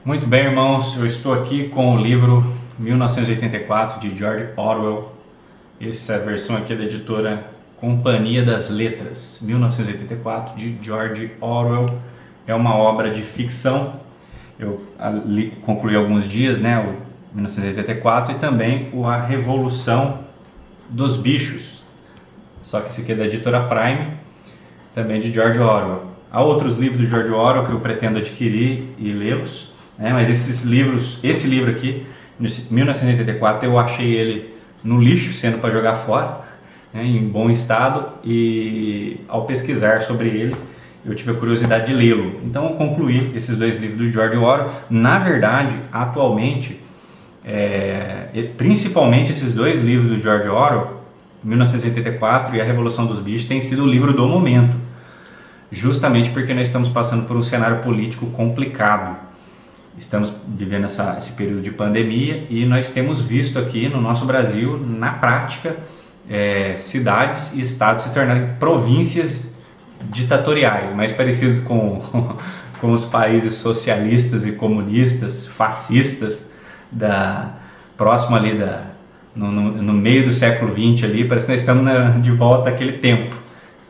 Muito bem, irmãos, eu estou aqui com o livro 1984 de George Orwell. Essa versão aqui é da editora Companhia das Letras. 1984 de George Orwell é uma obra de ficção. Eu concluí alguns dias, né, o 1984 e também A Revolução dos Bichos. Só que esse aqui é da editora Prime, também de George Orwell. Há outros livros do George Orwell que eu pretendo adquirir e lê-los. Mas esse livro aqui, 1984, eu achei ele no lixo, sendo para jogar fora, em bom estado, e ao pesquisar sobre ele, eu tive a curiosidade de lê-lo. Então eu concluí esses dois livros do George Orwell. Na verdade, atualmente, principalmente esses dois livros do George Orwell, 1984 e A Revolução dos Bichos, tem sido o livro do momento, justamente porque nós estamos passando por um cenário político complicado. Estamos vivendo esse período de pandemia e nós temos visto aqui no nosso Brasil, na prática, cidades e estados se tornarem províncias ditatoriais, mais parecidos com os países socialistas e comunistas, fascistas, próximo ali no meio do século XX ali. Parece que nós estamos de volta àquele tempo.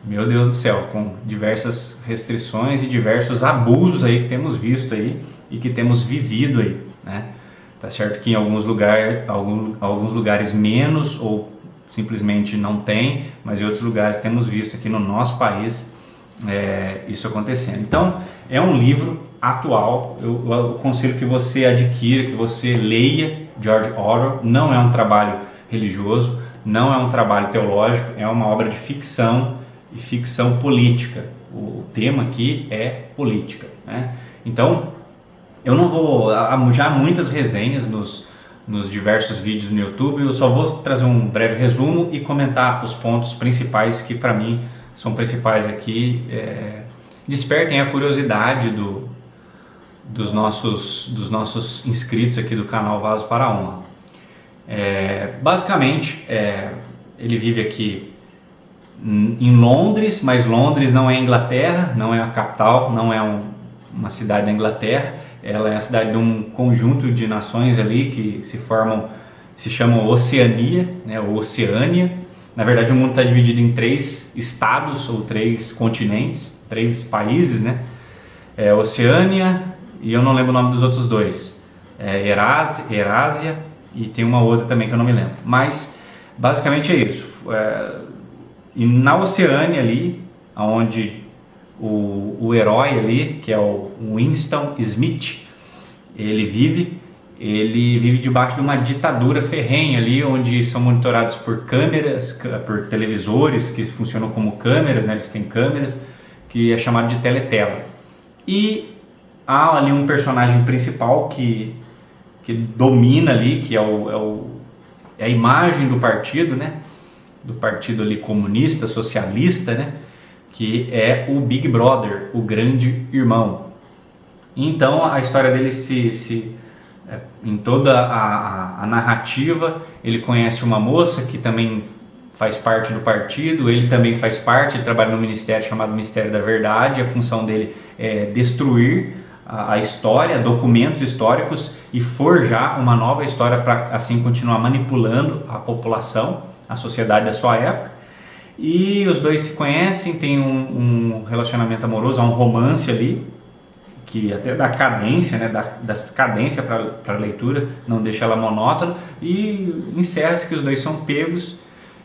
Meu Deus do céu, com diversas restrições e diversos abusos aí que temos visto aí e que temos vivido aí, né? Tá certo que em alguns lugares menos ou simplesmente não tem, mas em outros lugares temos visto aqui no nosso país isso acontecendo. Então é um livro atual. Eu aconselho que você adquira, que você leia George Orwell. Não é um trabalho religioso, não é um trabalho teológico, é uma obra de ficção e ficção política. O tema aqui é política, né? Então eu não vou, já há muitas resenhas nos diversos vídeos no YouTube, eu só vou trazer um breve resumo e comentar os pontos principais que para mim são principais aqui, despertem a curiosidade dos nossos inscritos aqui do canal Vasos para a Honra. Basicamente, ele vive aqui em Londres, mas Londres não é Inglaterra, não é a capital, não é uma cidade da Inglaterra. Ela é a cidade de um conjunto de nações ali que se chamam Oceania, né, ou Oceânia. Na verdade, o mundo está dividido em 3 estados ou 3 continentes, 3 países, né? Oceânia, e eu não lembro o nome dos outros 2. Erásia e tem uma outra também que eu não me lembro. Mas basicamente é isso. E na Oceânia ali, onde o herói ali, que é o Winston Smith, ele vive debaixo de uma ditadura ferrenha ali, onde são monitorados por câmeras, por televisores que funcionam como câmeras, né? Eles têm câmeras, que é chamado de teletela. E há ali um personagem principal que domina ali, que é a imagem do partido, né? Do partido ali comunista, socialista, né? Que é o Big Brother, o grande irmão. Então a história dele em toda a narrativa, ele conhece uma moça que também faz parte do partido, ele também faz parte, ele trabalha no ministério chamado Ministério da Verdade. A função dele é destruir a história, documentos históricos, e forjar uma nova história para assim continuar manipulando a população, a sociedade da sua época. E os dois se conhecem, tem um relacionamento amoroso, há um romance ali, que até dá cadência, né, dá cadência para a leitura, não deixa ela monótona, e encerra-se que os dois são pegos,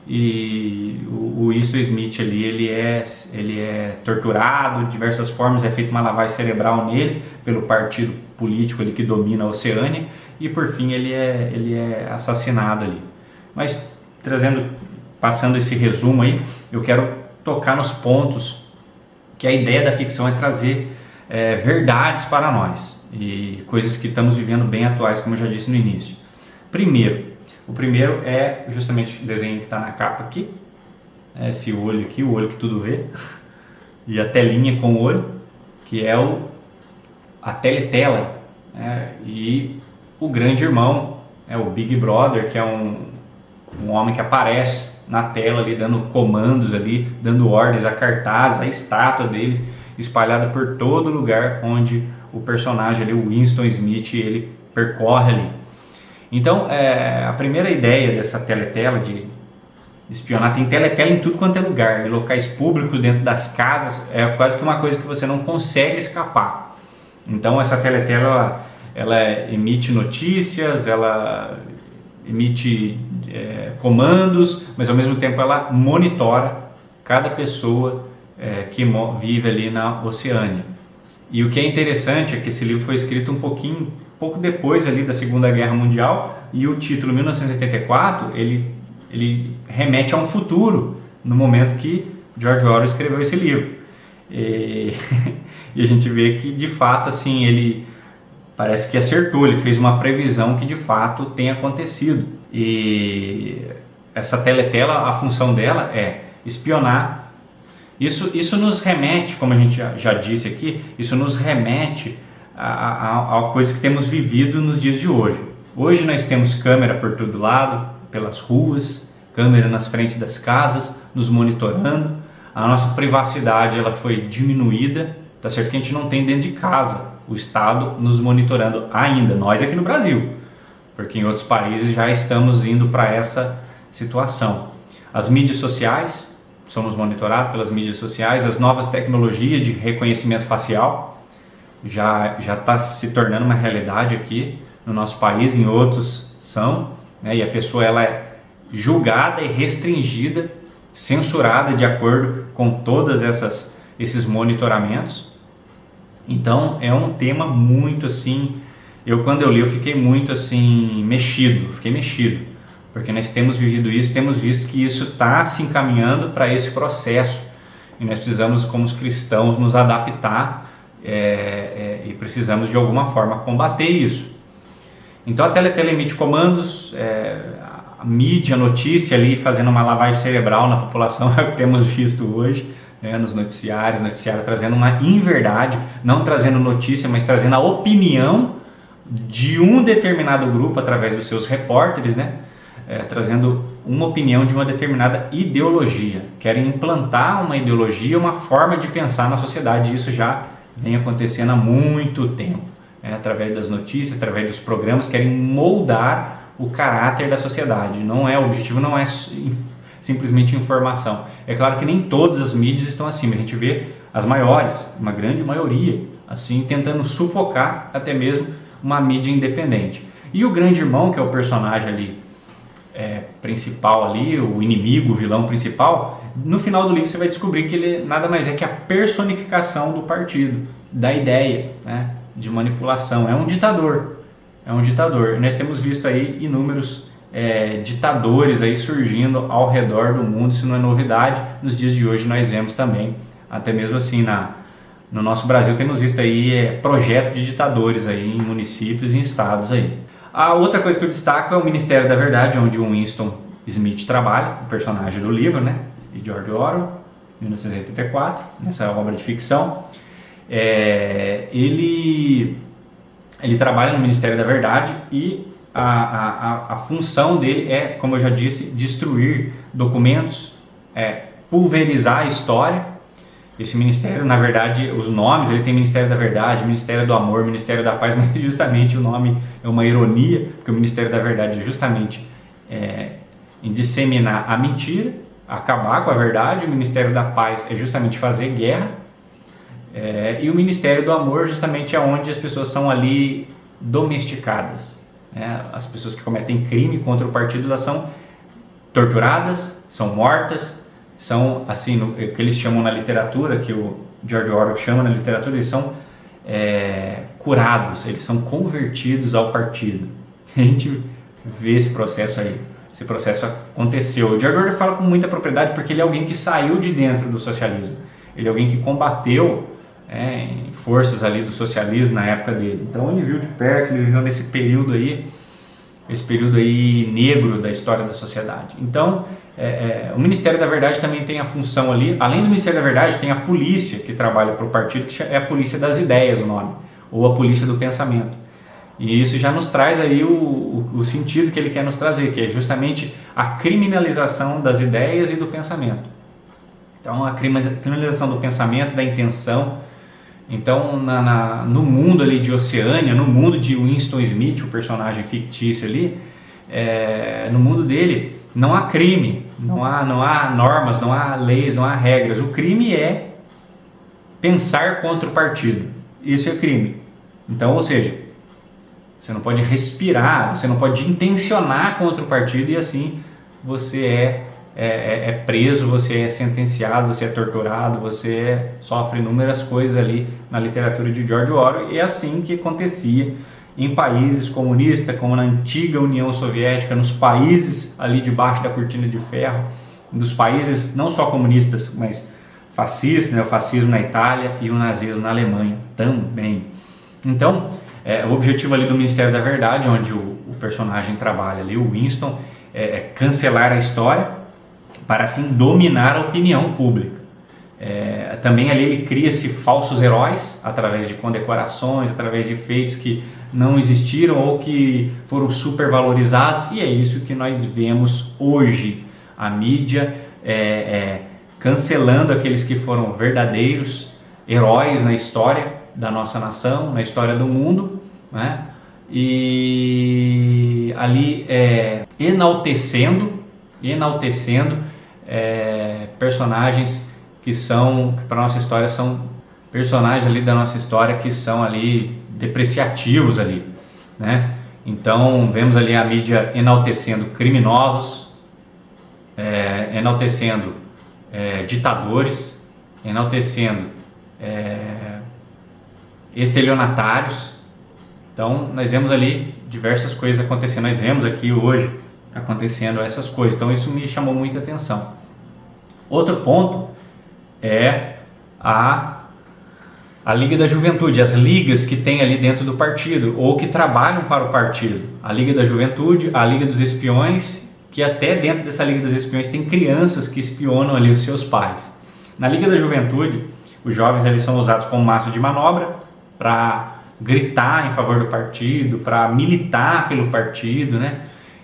e o Winston Smith ali, ele é torturado de diversas formas, é feita uma lavagem cerebral nele, pelo partido político ali que domina a Oceânia, e por fim ele é assassinado ali. Mas passando esse resumo aí, eu quero tocar nos pontos que a ideia da ficção é trazer verdades para nós e coisas que estamos vivendo bem atuais, como eu já disse no início. O primeiro é justamente o desenho que está na capa aqui, esse olho aqui, o olho que tudo vê, e a telinha com o olho, que é a teletela, e o grande irmão, o Big Brother, que é um homem que aparece na tela ali, dando comandos ali, dando ordens, a cartaz, a estátua dele espalhada por todo lugar onde o personagem ali, o Winston Smith, ele percorre ali. Então, a primeira ideia dessa teletela de espionar, tem teletela em tudo quanto é lugar, em locais públicos, dentro das casas, é quase que uma coisa que você não consegue escapar. Então, essa teletela, ela emite notícias, ela emite comandos, mas ao mesmo tempo ela monitora cada pessoa que vive ali na Oceânia. E o que é interessante é que esse livro foi escrito pouco depois ali da Segunda Guerra Mundial, e o título 1984 ele remete a um futuro no momento que George Orwell escreveu esse livro. E a gente vê que de fato assim ele parece que acertou, ele fez uma previsão que de fato tem acontecido. E essa teletela, a função dela é espionar. Isso nos remete, como a gente já disse aqui, isso nos remete a coisas que temos vivido nos dias de hoje. Hoje nós temos câmera por todo lado, pelas ruas, câmera nas frentes das casas, nos monitorando. A nossa privacidade ela foi diminuída, tá certo que a gente não tem dentro de casa o Estado nos monitorando ainda, nós aqui no Brasil, porque em outros países já estamos indo para essa situação. As mídias sociais, somos monitorados pelas mídias sociais, as novas tecnologias de reconhecimento facial já está se tornando uma realidade aqui no nosso país, em outros são, né? E a pessoa ela é julgada e restringida, censurada de acordo com todas esses monitoramentos. Então é um tema muito assim, quando eu li eu fiquei muito assim fiquei mexido, porque nós temos vivido isso, temos visto que isso está se encaminhando para esse processo e nós precisamos como os cristãos nos adaptar e precisamos de alguma forma combater isso. Então a teletela emite comandos, a mídia, a notícia ali fazendo uma lavagem cerebral na população é o que temos visto hoje, nos noticiários, trazendo uma inverdade, não trazendo notícia, mas trazendo a opinião de um determinado grupo através dos seus repórteres, né? Trazendo uma opinião de uma determinada ideologia. Querem implantar uma ideologia, uma forma de pensar na sociedade. Isso já vem acontecendo há muito tempo. Através das notícias, através dos programas, querem moldar o caráter da sociedade. O objetivo não é simplesmente informação. É claro que nem todas as mídias estão assim, mas a gente vê as maiores, uma grande maioria, assim, tentando sufocar até mesmo uma mídia independente. E o grande irmão, que é o personagem ali principal ali, o inimigo, o vilão principal, no final do livro você vai descobrir que ele nada mais é que a personificação do partido, da ideia, né, de manipulação. É um ditador. Nós temos visto aí inúmeros ditadores aí surgindo ao redor do mundo. Isso não é novidade. Nos dias de hoje nós vemos também, até mesmo assim no nosso Brasil temos visto aí projetos de ditadores aí em municípios e em estados aí. A outra coisa que eu destaco é o Ministério da Verdade, onde o Winston Smith trabalha, o personagem do livro, né, de George Orwell, 1984, nessa obra de ficção. Ele trabalha no Ministério da Verdade e a função dele é, como eu já disse, destruir documentos, pulverizar a história. Esse ministério, na verdade, os nomes, ele tem Ministério da Verdade, Ministério do Amor, Ministério da Paz, mas justamente o nome é uma ironia, porque o Ministério da Verdade é justamente em disseminar a mentira, acabar com a verdade. O Ministério da Paz é justamente fazer guerra, e o Ministério do Amor justamente é onde as pessoas são ali domesticadas. As pessoas que cometem crime contra o partido, elas são torturadas, são mortas, são assim, o que eles chamam na literatura, que o George Orwell chama na literatura, eles são curados, eles são convertidos ao partido. A gente vê esse processo aí, esse processo aconteceu. O George Orwell fala com muita propriedade porque ele é alguém que saiu de dentro do socialismo, ele é alguém que combateu em forças ali do socialismo na época dele. Então ele viu de perto, ele viveu nesse período aí, esse período aí negro da história da sociedade. Então o Ministério da Verdade também tem a função ali, além do Ministério da Verdade tem a polícia que trabalha para o partido, que é a polícia das ideias o nome, ou a polícia do pensamento. E isso já nos traz aí o sentido que ele quer nos trazer, que é justamente a criminalização das ideias e do pensamento. Então a criminalização do pensamento, da intenção, Então, no mundo ali de Oceânia, no mundo de Winston Smith, o personagem fictício ali, no mundo dele não há crime, não há normas, não há leis, não há regras. O crime é pensar contra o partido. Isso é crime. Então, ou seja, você não pode respirar, você não pode intencionar contra o partido e assim você é preso, você é sentenciado, você é torturado, você sofre inúmeras coisas ali na literatura de George Orwell. E é assim que acontecia em países comunistas, como na antiga União Soviética, nos países ali debaixo da cortina de ferro, dos países não só comunistas, mas fascistas, né? O fascismo na Itália e o nazismo na Alemanha também. Então, o objetivo ali do Ministério da Verdade, onde o personagem trabalha ali, o Winston, é cancelar a história para assim dominar a opinião pública. Também ali ele cria-se falsos heróis através de condecorações, através de feitos que não existiram ou que foram supervalorizados, e é isso que nós vemos hoje. A mídia cancelando aqueles que foram verdadeiros heróis na história da nossa nação, na história do mundo, né? E ali enaltecendo personagens que para nossa história são personagens ali da nossa história que são ali depreciativos ali, né? Então vemos ali a mídia enaltecendo criminosos, enaltecendo ditadores, enaltecendo estelionatários. Então nós vemos ali diversas coisas acontecendo, nós vemos aqui hoje acontecendo essas coisas, então isso me chamou muita atenção. Outro ponto é a Liga da Juventude, as ligas que tem ali dentro do partido ou que trabalham para o partido. A Liga da Juventude, a Liga dos Espiões, que até dentro dessa Liga dos Espiões tem crianças que espionam ali os seus pais. Na Liga da Juventude, os jovens ali são usados como massa de manobra para gritar em favor do partido, para militar pelo partido, né?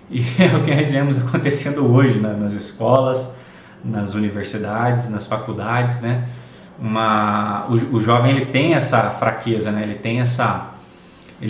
E é o que nós vemos acontecendo hoje nas escolas, nas universidades, nas faculdades, né? O jovem ele tem essa fraqueza, né? Ele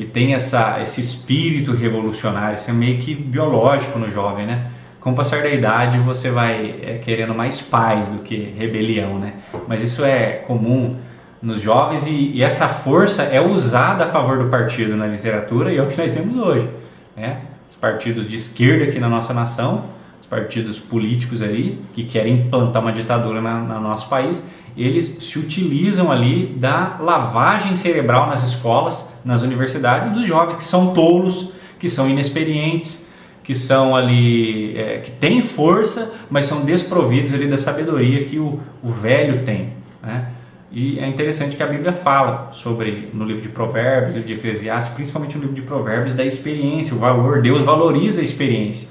tem esse espírito revolucionário, isso é meio que biológico no jovem, né? Com o passar da idade você vai querendo mais paz do que rebelião, né? Mas isso é comum nos jovens e essa força é usada a favor do partido na literatura e é o que nós vemos hoje, né? Os partidos de esquerda aqui na nossa nação, os partidos políticos ali que querem implantar uma ditadura no nosso país, eles se utilizam ali da lavagem cerebral nas escolas, nas universidades, dos jovens que são tolos, que são inexperientes, que são ali, que têm força, mas são desprovidos ali da sabedoria que o velho tem, né? E é interessante que a Bíblia fala sobre, no livro de Provérbios, no livro de Eclesiastes, principalmente no livro de Provérbios, da experiência, o valor. Deus valoriza a experiência,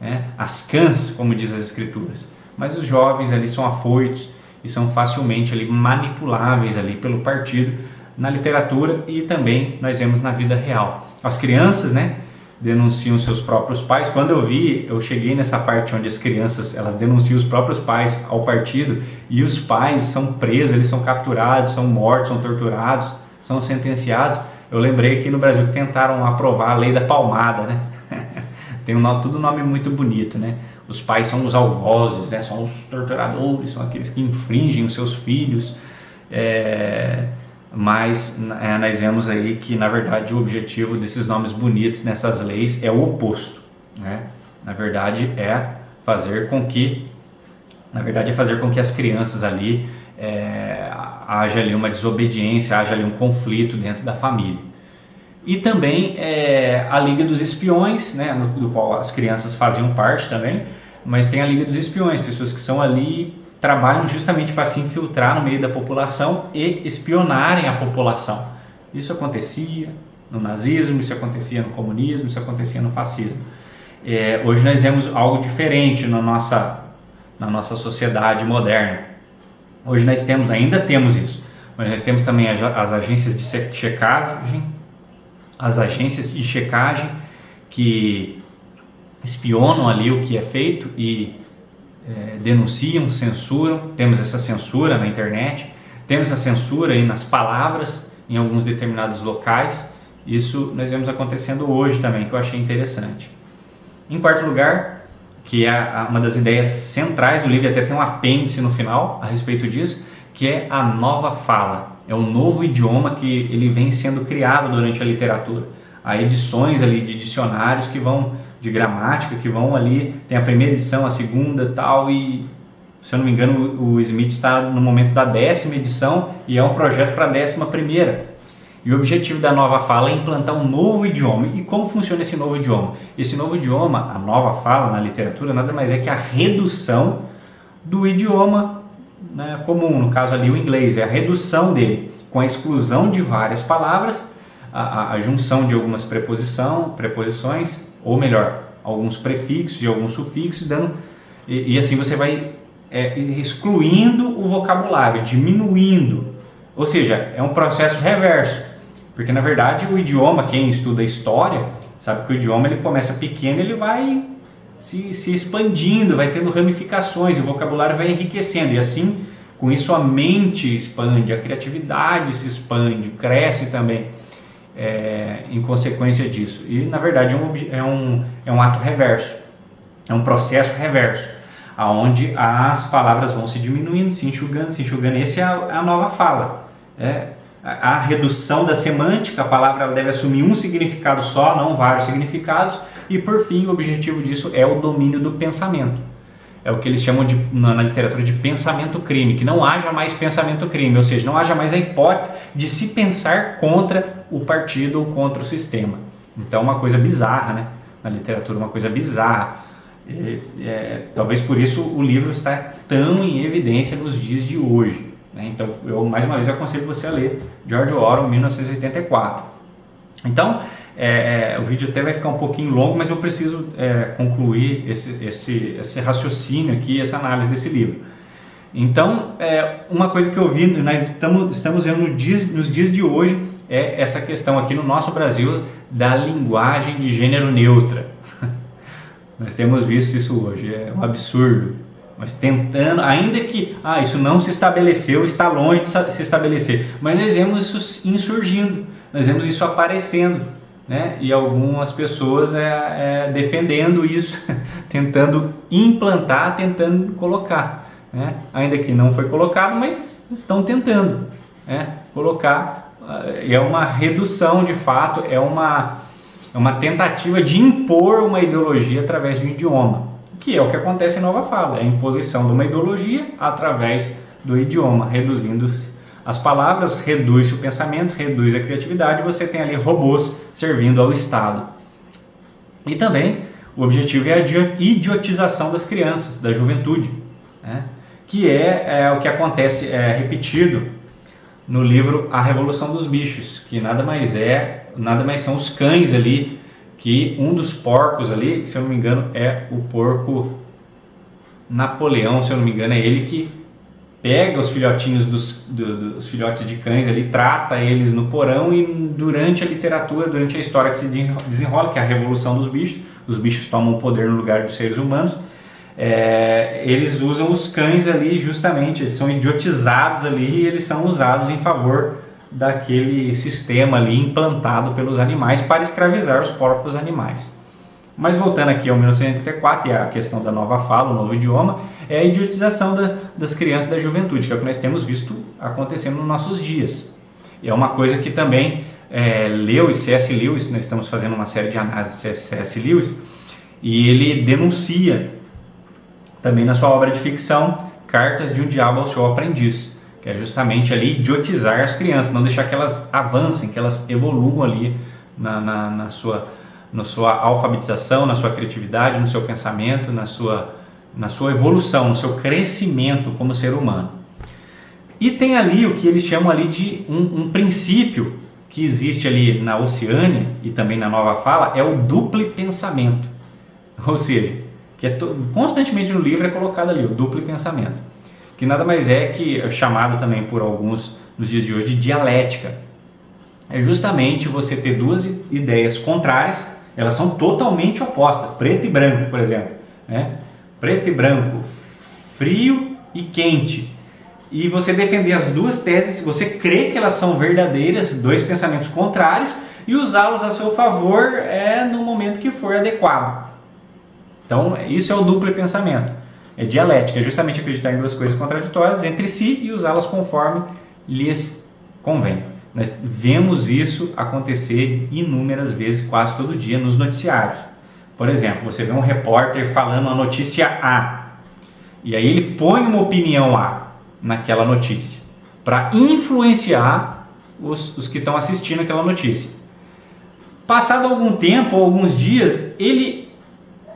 né? As cãs, como diz as Escrituras. Mas os jovens ali são afoitos e são facilmente ali manipuláveis ali pelo partido na literatura e também nós vemos na vida real. As crianças, né, denunciam seus próprios pais. Quando eu cheguei nessa parte onde as crianças elas denunciam os próprios pais ao partido e os pais são presos, eles são capturados, são mortos, são torturados, são sentenciados. Eu lembrei que no Brasil tentaram aprovar a lei da palmada, né? Tem tudo nome muito bonito, né? Os pais são os algozes, né? São os torturadores, são aqueles que infringem os seus filhos. Mas nós vemos aí que na verdade o objetivo desses nomes bonitos nessas leis é o oposto, né? Na verdade é fazer com que as crianças ali haja ali uma desobediência, haja ali um conflito dentro da família. E também a Liga dos Espiões, né, do qual as crianças faziam parte também, mas tem a Liga dos Espiões, pessoas que são ali, trabalham justamente para se infiltrar no meio da população e espionarem a população. Isso acontecia no nazismo, isso acontecia no comunismo, isso acontecia no fascismo. Hoje nós vemos algo diferente na nossa sociedade moderna. Hoje nós ainda temos isso, mas nós temos também as agências de checagem, que espionam ali o que é feito e denunciam, censuram. Temos essa censura na internet, temos essa censura aí nas palavras em alguns determinados locais. Isso nós vemos acontecendo hoje também, que eu achei interessante. Em quarto lugar, que é uma das ideias centrais do livro, até tem um apêndice no final a respeito disso, que é a nova fala. É um novo idioma que ele vem sendo criado durante a literatura. Há edições ali de dicionários que vão, de gramática, que vão ali, tem a primeira edição, a segunda tal, e se eu não me engano o Smith está no momento da 10ª edição e é um projeto para a 11ª. E o objetivo da nova fala é implantar um novo idioma. E como funciona esse novo idioma? Esse novo idioma, a nova fala na literatura, nada mais é que a redução do idioma, né, comum, no caso ali o inglês, é a redução dele, com a exclusão de várias palavras, a junção de algumas preposições, ou melhor, alguns prefixos e alguns sufixos, e assim você vai excluindo o vocabulário, diminuindo, ou seja, é um processo reverso, porque na verdade o idioma, quem estuda história, sabe que o idioma ele começa pequeno, ele vai se expandindo, vai tendo ramificações, o vocabulário vai enriquecendo, e assim, com isso a mente expande, a criatividade se expande, cresce também em consequência disso. E na verdade é um ato reverso, é um processo reverso, onde as palavras vão se diminuindo, se enxugando, essa é a nova fala. A redução da semântica, a palavra ela deve assumir um significado só, não vários significados, e por fim o objetivo disso é o domínio do pensamento. É o que eles chamam na literatura de pensamento-crime, que não haja mais pensamento-crime, ou seja, não haja mais a hipótese de se pensar contra o partido ou contra o sistema. Então uma coisa bizarra, né? Na literatura, uma coisa bizarra. Talvez por isso o livro está tão em evidência nos dias de hoje. Então, eu mais uma vez aconselho você a ler George Orwell, 1984. Então, o vídeo até vai ficar um pouquinho longo, mas eu preciso concluir esse raciocínio aqui, essa análise desse livro. Então, uma coisa que eu vi, estamos vendo nos dias de hoje, é essa questão aqui no nosso Brasil da linguagem de gênero neutra. Nós temos visto isso hoje, é um absurdo. Mas tentando, ainda que isso não se estabeleceu, está longe de se estabelecer, mas nós vemos isso insurgindo, nós vemos isso aparecendo, né? E algumas pessoas defendendo isso, tentando implantar, tentando colocar, né? Ainda que não foi colocado, mas estão tentando, né? Colocar, é uma redução de fato, é uma tentativa de impor uma ideologia através de um idioma, que é o que acontece em Nova Fala, é a imposição de uma ideologia através do idioma, reduzindo as palavras, reduz o pensamento, reduz a criatividade, você tem ali robôs servindo ao Estado. E também o objetivo é a idiotização das crianças, da juventude, né? Que é o que acontece, repetido no livro A Revolução dos Bichos, que nada mais são os cães ali, que um dos porcos ali, se eu não me engano, é o porco Napoleão, se eu não me engano, é ele que pega os filhotinhos dos filhotes de cães ali, trata eles no porão, e durante a literatura, durante a história que se desenrola, que é a Revolução dos Bichos, os bichos tomam o poder no lugar dos seres humanos, eles usam os cães ali justamente, eles são idiotizados ali e eles são usados em favor daquele sistema ali implantado pelos animais para escravizar os próprios animais. Mas voltando aqui ao 1984 e a questão da nova fala, o novo idioma, é a idiotização das crianças e da juventude, que é o que nós temos visto acontecendo nos nossos dias. E é uma coisa que também C.S. Lewis, nós estamos fazendo uma série de análises do C.S. Lewis, e ele denuncia também na sua obra de ficção Cartas de um Diabo ao Seu Aprendiz, que é justamente ali idiotizar as crianças, não deixar que elas avancem, que elas evoluam ali na sua alfabetização, na sua criatividade, no seu pensamento, na sua evolução, no seu crescimento como ser humano. E tem ali o que eles chamam ali de um princípio que existe ali na Oceânia e também na Nova Fala, é o duplo pensamento. Ou seja, que constantemente no livro é colocado ali o duplo pensamento, que nada mais é que chamado também por alguns nos dias de hoje de dialética. É justamente você ter duas ideias contrárias, elas são totalmente opostas, preto e branco, por exemplo, né? Preto e branco, frio e quente, e você defender as duas teses, você crê que elas são verdadeiras, dois pensamentos contrários, e usá-los a seu favor no momento que for adequado. Então, isso é o duplo pensamento. É dialética, é justamente acreditar em duas coisas contraditórias entre si e usá-las conforme lhes convém. Nós vemos isso acontecer inúmeras vezes, quase todo dia, nos noticiários. Por exemplo, você vê um repórter falando a notícia A, e aí ele põe uma opinião A naquela notícia, para influenciar os que estão assistindo aquela notícia. Passado algum tempo, alguns dias, ele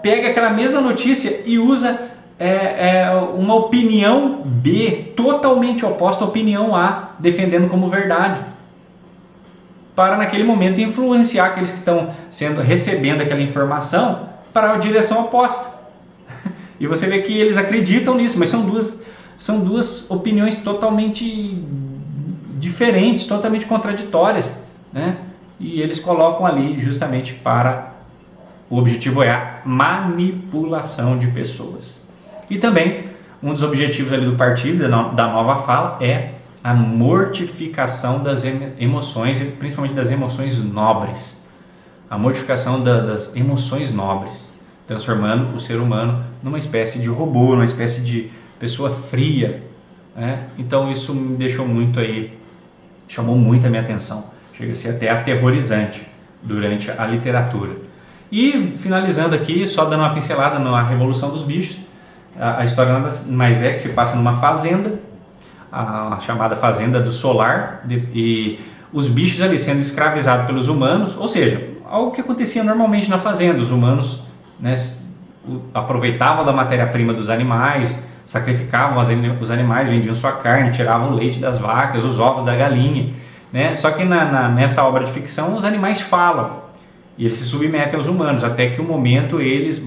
pega aquela mesma notícia e usa uma opinião B, totalmente oposta à opinião A, defendendo como verdade, para naquele momento influenciar aqueles que estão recebendo aquela informação para a direção oposta. E você vê que eles acreditam nisso, mas são duas opiniões totalmente diferentes, totalmente contraditórias, né? E eles colocam ali justamente para o objetivo é a manipulação de pessoas. E também um dos objetivos ali do partido, da nova fala, é a mortificação das emoções, principalmente das emoções nobres. A mortificação das emoções nobres, transformando o ser humano numa espécie de robô, numa espécie de pessoa fria, né? Então isso me deixou muito aí, chamou muito a minha atenção, chega a ser até aterrorizante durante a literatura. E finalizando aqui, só dando uma pincelada na Revolução dos Bichos, a história nada mais é que se passa numa fazenda, a chamada Fazenda do Solar, e os bichos ali sendo escravizados pelos humanos, ou seja, algo que acontecia normalmente na fazenda. Os humanos, né, aproveitavam da matéria-prima dos animais, sacrificavam os animais, vendiam sua carne, tiravam o leite das vacas, os ovos da galinha, né? Só que nessa obra de ficção os animais falam e eles se submetem aos humanos, até que um momento eles,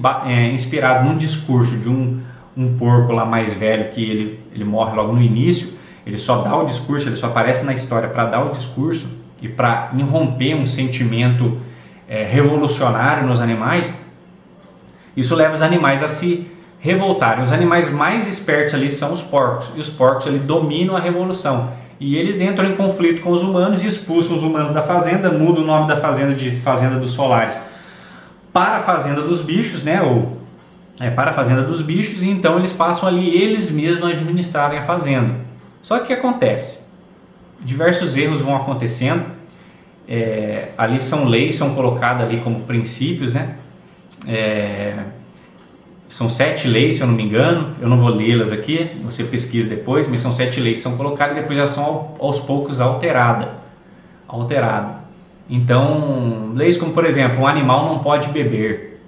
inspirado num discurso de um porco lá mais velho, que ele morre logo no início, ele só dá o discurso, ele só aparece na história para dar o discurso e para irromper um sentimento revolucionário nos animais. Isso leva os animais a se revoltarem. Os animais mais espertos ali são os porcos, e os porcos ali dominam a revolução, e eles entram em conflito com os humanos e expulsam os humanos da fazenda, mudam o nome da fazenda de Fazenda dos Solares para a Fazenda dos Bichos, né? Para a Fazenda dos Bichos, e então eles passam ali eles mesmos a administrarem a fazenda. Só que o que acontece? Diversos erros vão acontecendo, ali são leis, são colocadas ali como princípios, né? São 7 leis, se eu não me engano, eu não vou lê-las aqui, você pesquisa depois, mas são 7 leis que são colocadas e depois elas são aos poucos alteradas. Então, leis como, por exemplo, um animal não pode beber,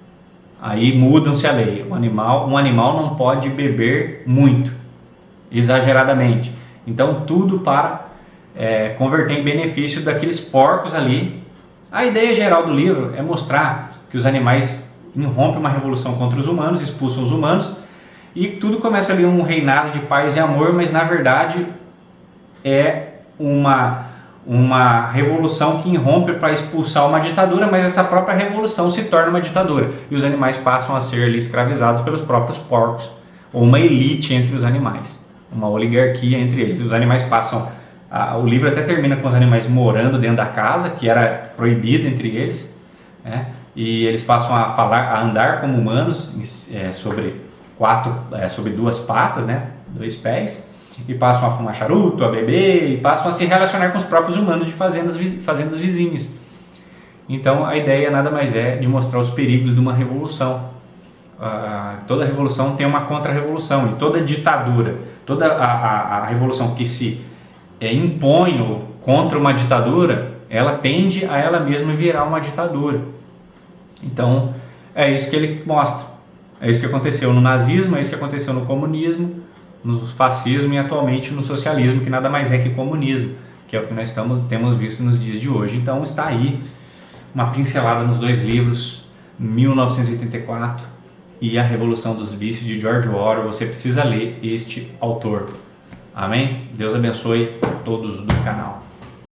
aí mudam-se a lei, um animal não pode beber muito, exageradamente. Então, tudo para converter em benefício daqueles porcos ali. A ideia geral do livro é mostrar que os animais irrompem uma revolução contra os humanos, expulsam os humanos, e tudo começa ali um reinado de paz e amor, mas na verdade é uma revolução que irrompe para expulsar uma ditadura, mas essa própria revolução se torna uma ditadura, e os animais passam a ser ali escravizados pelos próprios porcos, ou uma elite entre os animais, uma oligarquia entre eles. Os animais passam, o livro até termina com os animais morando dentro da casa, que era proibido entre eles, né? E eles passam a andar como humanos sobre 2 patas, né? 2 pés, e passam a fumar charuto, a beber, e passam a se relacionar com os próprios humanos de fazendas vizinhas. Então a ideia nada mais é de mostrar os perigos de uma revolução. Toda revolução tem uma contra-revolução, e toda ditadura, toda a revolução que se impõe contra uma ditadura, ela tende a ela mesma virar uma ditadura. Então é isso que ele mostra, é isso que aconteceu no nazismo, é isso que aconteceu no comunismo, no fascismo e atualmente no socialismo, que nada mais é que comunismo, que é o que nós temos visto nos dias de hoje. Então está aí uma pincelada nos 2 livros, 1984 e A Revolução dos Vícios, de George Orwell. Você precisa ler este autor. Amém? Deus abençoe todos do canal.